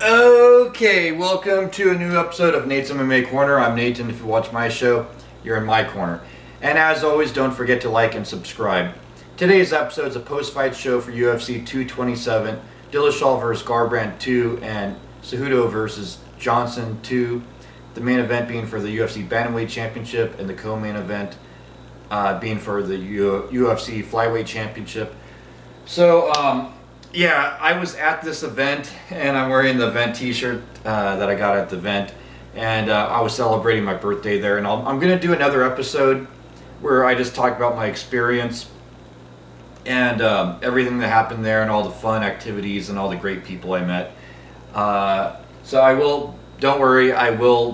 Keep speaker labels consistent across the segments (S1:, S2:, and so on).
S1: Okay, welcome to a new episode of Nate's MMA Corner. I'm Nate, and if you watch my show, you're in my corner. And as always, don't forget to like and subscribe. Today's episode is a post-fight show for UFC 227, Dillashaw versus Garbrandt 2, and Cejudo versus Johnson 2. The main event being for the UFC Bantamweight Championship, and the co-main event being for the UFC Flyweight Championship. So, yeah, I was at this event, and I'm wearing the event t-shirt that I got at the event, and I was celebrating my birthday there, and I'm going to do another episode where I just talk about my experience and everything that happened there and all the fun activities and all the great people I met. So I will, don't worry, I will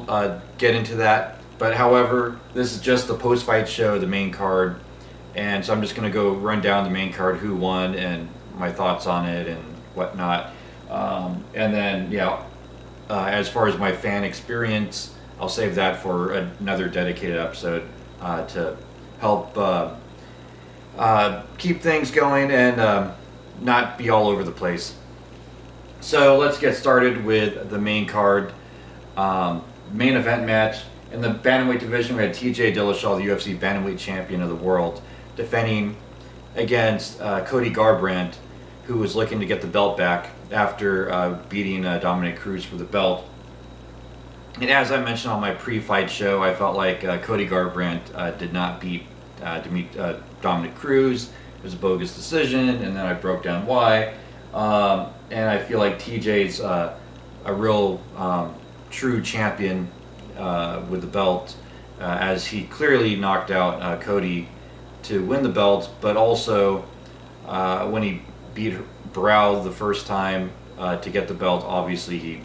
S1: get into that, but however, this is just the post-fight show, the main card, and so I'm just going to go run down the main card, who won, and my thoughts on it and whatnot, and then as far as my fan experience, I'll save that for another dedicated episode to help keep things going and not be all over the place. So let's get started with the main card. Main event match in the bantamweight division. We had TJ Dillashaw, the UFC bantamweight champion of the world, defending against Cody Garbrandt, who was looking to get the belt back after beating Dominic Cruz for the belt. And as I mentioned on my pre-fight show, I felt like Cody Garbrandt did not beat Dominic Cruz. It was a bogus decision, and then I broke down why. And I feel like TJ's a real true champion with the belt, as he clearly knocked out Cody to win the belt, but also when he beat Brow the first time to get the belt, obviously he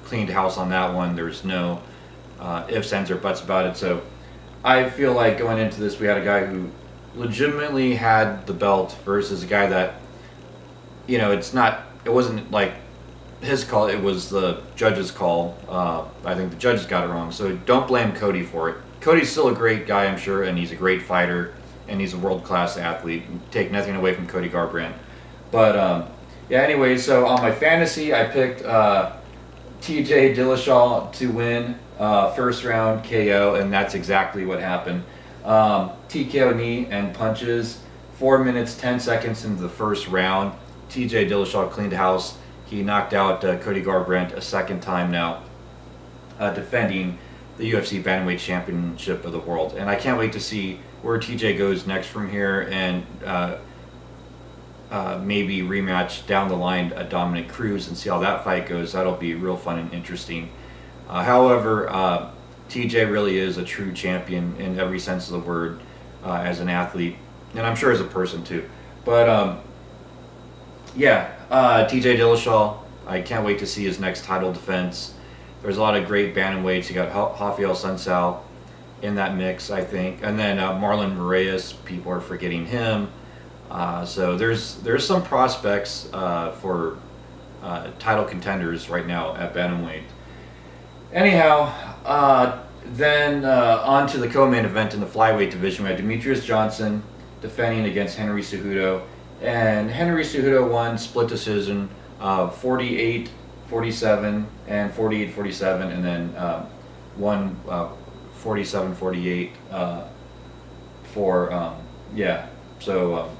S1: cleaned house on that one. There's no ifs, ands, or buts about it. So I feel like going into this, we had a guy who legitimately had the belt versus a guy that, you know, it wasn't like his call, it was the judge's call. I think the judges got it wrong, so don't blame Cody for it. Cody's still a great guy, I'm sure, and he's a great fighter, and he's a world-class athlete. Take nothing away from Cody Garbrandt. But yeah, anyway, so on my fantasy, I picked TJ Dillashaw to win first round KO, and that's exactly what happened. TKO knee and punches, 4 minutes 10 seconds into the first round. TJ Dillashaw cleaned house. He knocked out Cody Garbrandt a second time now, defending the UFC Bantamweight Championship of the world. And I can't wait to see where TJ goes next from here, and maybe rematch down the line Dominic Cruz and see how that fight goes. That'll be real fun and interesting. However, TJ really is a true champion in every sense of the word, as an athlete, and I'm sure as a person too. But yeah, TJ Dillashaw, I can't wait to see his next title defense. There's a lot of great bantamweights. You got Rafael Sunsao in that mix, I think, and then Marlon Moraes, people are forgetting him. So there's some prospects for title contenders right now at bantamweight. Anyhow, then on to the co-main event in the flyweight division. We had Demetrius Johnson defending against Henry Cejudo, and Henry Cejudo won split decision, 48-47 and 48-47, and then won 47-48 for yeah. So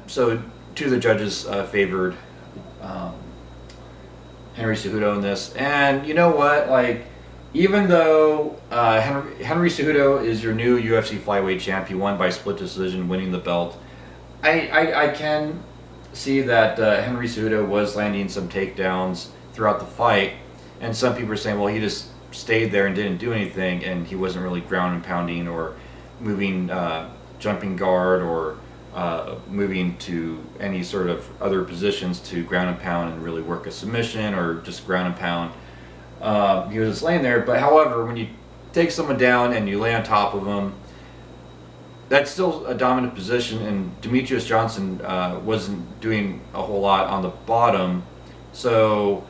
S1: so two of the judges favored Henry Cejudo in this, and you know what? Like, even though Henry Cejudo is your new UFC flyweight champ, he won by split decision, winning the belt. I can see that Henry Cejudo was landing some takedowns throughout the fight, and some people are saying, well, he just stayed there and didn't do anything, and he wasn't really ground and pounding or moving, jumping guard, or moving to any sort of other positions to ground and pound and really work a submission or just ground and pound. He was just laying there. But however, when you take someone down and you lay on top of them, that's still a dominant position, and Demetrius Johnson wasn't doing a whole lot on the bottom. So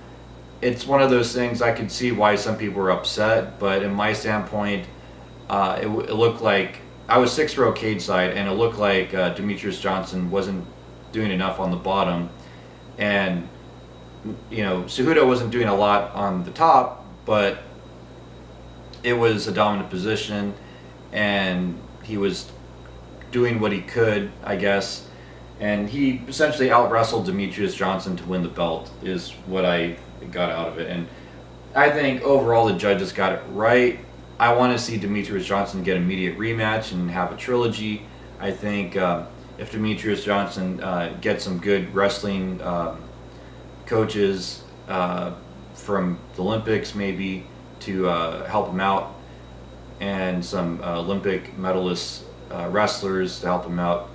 S1: it's one of those things. I could see why some people were upset, but in my standpoint, it looked like I was 6th row cage side, and it looked like Demetrius Johnson wasn't doing enough on the bottom, and Cejudo wasn't doing a lot on the top, but it was a dominant position, and he was doing what he could, I guess. And he essentially out-wrestled Demetrius Johnson to win the belt, is what I got out of it. And I think overall the judges got it right. I want to see Demetrius Johnson get an immediate rematch and have a trilogy. I think if Demetrius Johnson gets some good wrestling coaches from the Olympics maybe to help him out, and some Olympic medalist wrestlers to help him out,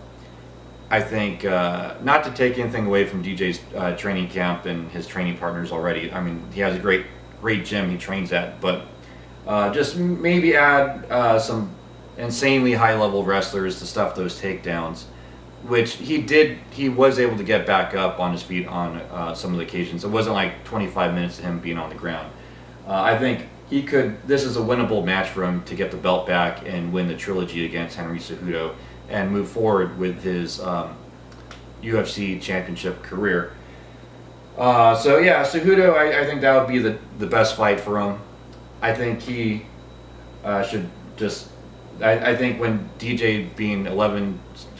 S1: I think, not to take anything away from DJ's training camp and his training partners already. I mean, he has a great gym he trains at, but just maybe add some insanely high-level wrestlers to stuff those takedowns, which he did. He was able to get back up on his feet on some of the occasions. It wasn't like 25 minutes of him being on the ground. I think he could. This is a winnable match for him to get the belt back and win the trilogy against Henry Cejudo and move forward with his UFC championship career. So yeah, Cejudo, I think that would be the best fight for him. I think he should just. I think when DJ being 11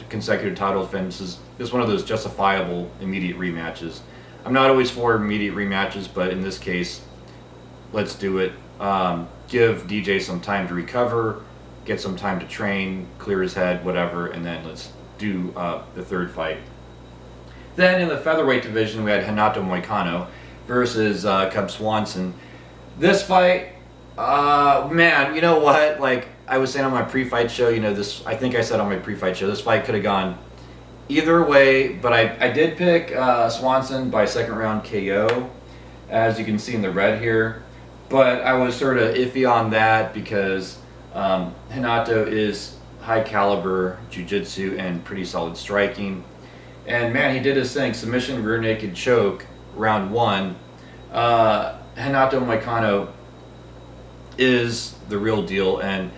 S1: consecutive title defenses is one of those justifiable immediate rematches. I'm not always for immediate rematches, but in this case, let's do it. Give DJ some time to recover, get some time to train, clear his head, whatever, and then let's do the third fight. Then in the featherweight division, we had Hinata Moicano versus Cub Swanson. This fight, man, you know what? Like I was saying on my pre-fight show, I think I said on my pre-fight show, this fight could have gone either way, but I did pick Swanson by second round KO, as you can see in the red here. But I was sort of iffy on that because Hinata is high caliber jiu-jitsu and pretty solid striking. And man, he did his thing. Submission, rear naked choke, round one. Hinata Moicano is the real deal. And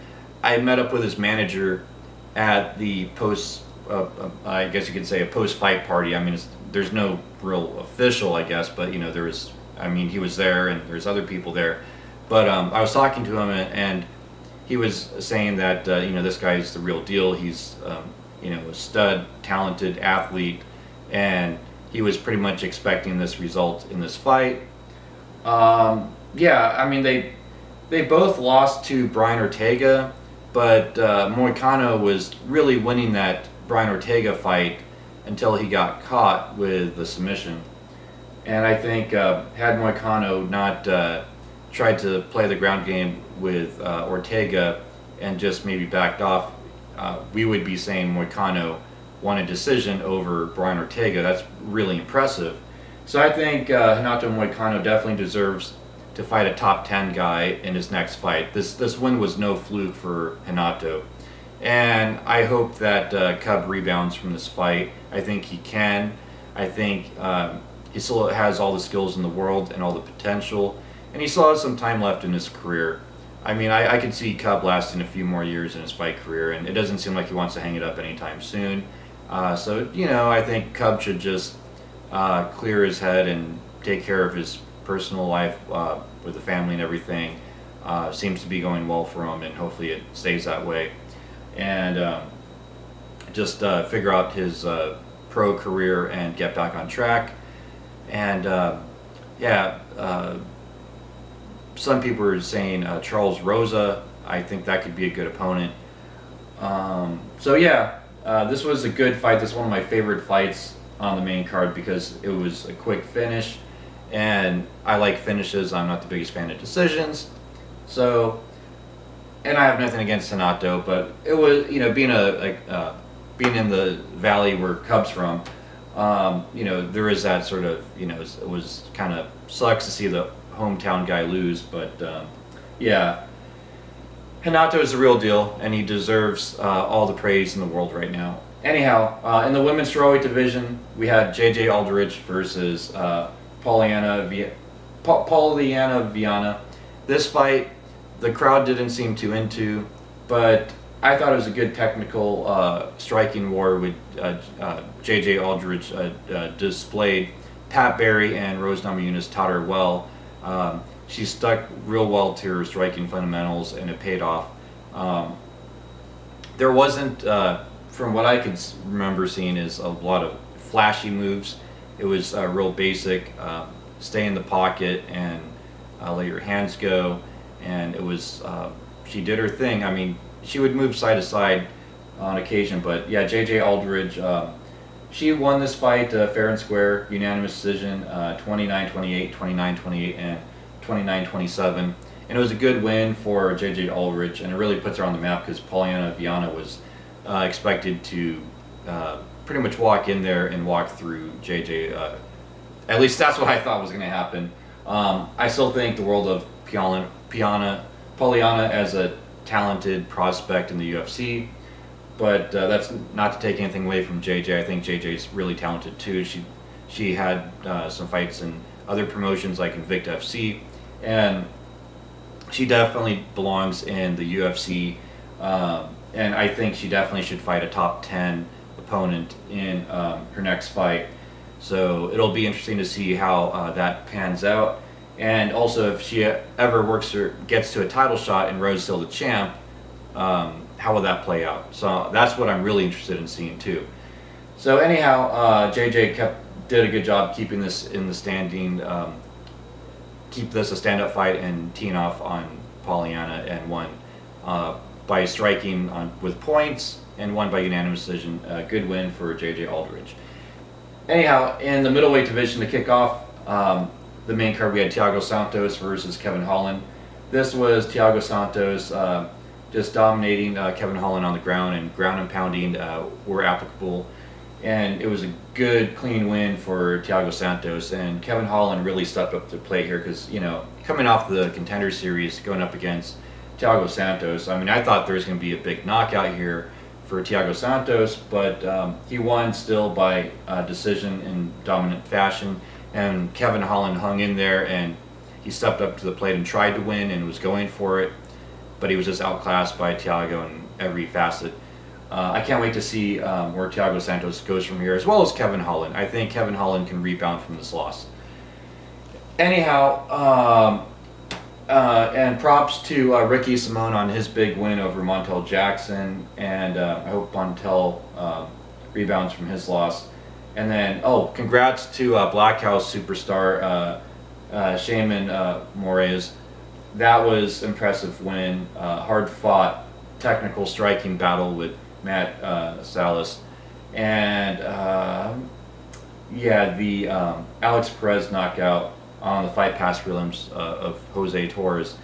S1: I met up with his manager at the post, I guess you could say a post-fight party. I mean, there's no real official, I guess, but there was, he was there and there's other people there. But I was talking to him and he was saying that, this guy's the real deal. He's, a stud, talented athlete, and he was pretty much expecting this result in this fight. They both lost to Brian Ortega, but Moicano was really winning that Brian Ortega fight until he got caught with the submission. And I think had Moicano not tried to play the ground game with Ortega and just maybe backed off, we would be saying Moicano won a decision over Brian Ortega. That's really impressive. So I think Hinata Moicano definitely deserves to fight a top 10 guy in his next fight. This win was no fluke for Hinata. And I hope that Cub rebounds from this fight. I think he can. I think he still has all the skills in the world and all the potential. And he still has some time left in his career. I could see Cub lasting a few more years in his fight career, and it doesn't seem like he wants to hang it up anytime soon. So I think Cub should just clear his head and take care of his personal life with the family and everything. Seems to be going well for him, and hopefully it stays that way. And just figure out his pro career and get back on track. And some people are saying Charles Rosa. I think that could be a good opponent. This was a good fight. This is one of my favorite fights on the main card because it was a quick finish, and I like finishes. I'm not the biggest fan of decisions. So, and I have nothing against Hinata, but it was, being in the valley where Cub's from, there is that sort of, it was kind of sucks to see the hometown guy lose, but Hinata is the real deal, and he deserves all the praise in the world right now. Anyhow, in the women's strawweight division, we had JJ Aldridge versus Pollyanna Viana. This fight, the crowd didn't seem too into, but I thought it was a good technical striking war with JJ Aldridge displayed Pat Barry and Rose Namajunas taught her well. She stuck real well to her striking fundamentals, and it paid off. There wasn't, from what I could remember seeing, is a lot of flashy moves. It was real basic. Stay in the pocket and let your hands go. And it was, she did her thing. I mean, she would move side to side on occasion, but yeah, JJ Aldridge, she won this fight fair and square, unanimous decision, 29-28, 29-28, and 29-27. And it was a good win for JJ Aldridge, and it really puts her on the map because Pollyanna was expected to pretty much walk in there and walk through JJ. At least that's what I thought was going to happen. I still think the world of Pollyanna as a talented prospect in the UFC, but that's not to take anything away from JJ. I think JJ's really talented too. She had some fights in other promotions like Invicta FC, and she definitely belongs in the UFC, and I think she definitely should fight a top 10 opponent in her next fight. So it'll be interesting to see how that pans out. And also, if she ever works or gets to a title shot and Rose still the champ, how will that play out? So that's what I'm really interested in seeing too. So anyhow, JJ did a good job keeping this in the standing, keep this a stand-up fight and teeing off on Pollyanna, and won by striking with points, and won by unanimous decision. A good win for JJ Aldridge. Anyhow, in the middleweight division to kick off the main card, we had Thiago Santos versus Kevin Holland. This was Thiago Santos just dominating Kevin Holland on the ground, and ground and pounding were applicable. And it was a good, clean win for Thiago Santos. And Kevin Holland really stepped up to the plate here because, you know, coming off the Contender Series, going up against Thiago Santos, I mean, I thought there was going to be a big knockout here for Thiago Santos, but he won still by decision in dominant fashion. And Kevin Holland hung in there, and he stepped up to the plate and tried to win and was going for it, but he was just outclassed by Thiago in every facet. I can't wait to see where Thiago Santos goes from here, as well as Kevin Holland. I think Kevin Holland can rebound from this loss. Anyhow, and props to Ricky Simon on his big win over Montel Jackson, and I hope Montel rebounds from his loss. And then, congrats to Black House superstar Shaman Moraes. That was impressive win. Hard-fought, technical striking battle with Matt Salas. And yeah, the Alex Perez knockout on the Fight Pass prelims of Jose Torres.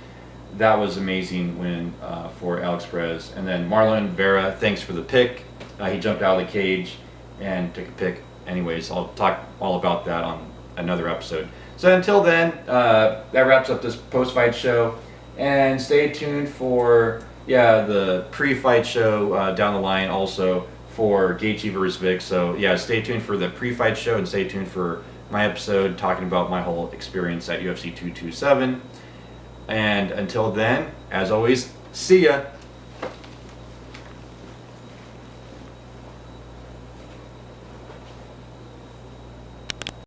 S1: That was amazing win for Alex Perez. And then Marlon Vera, thanks for the pick. He jumped out of the cage and took a pick. Anyways, I'll talk all about that on another episode. So until then, that wraps up this post-fight show. And stay tuned for, the pre-fight show down the line also for Gaethje versus Vick. So yeah, stay tuned for the pre-fight show, and stay tuned for my episode talking about my whole experience at UFC 227. And until then, as always, see ya!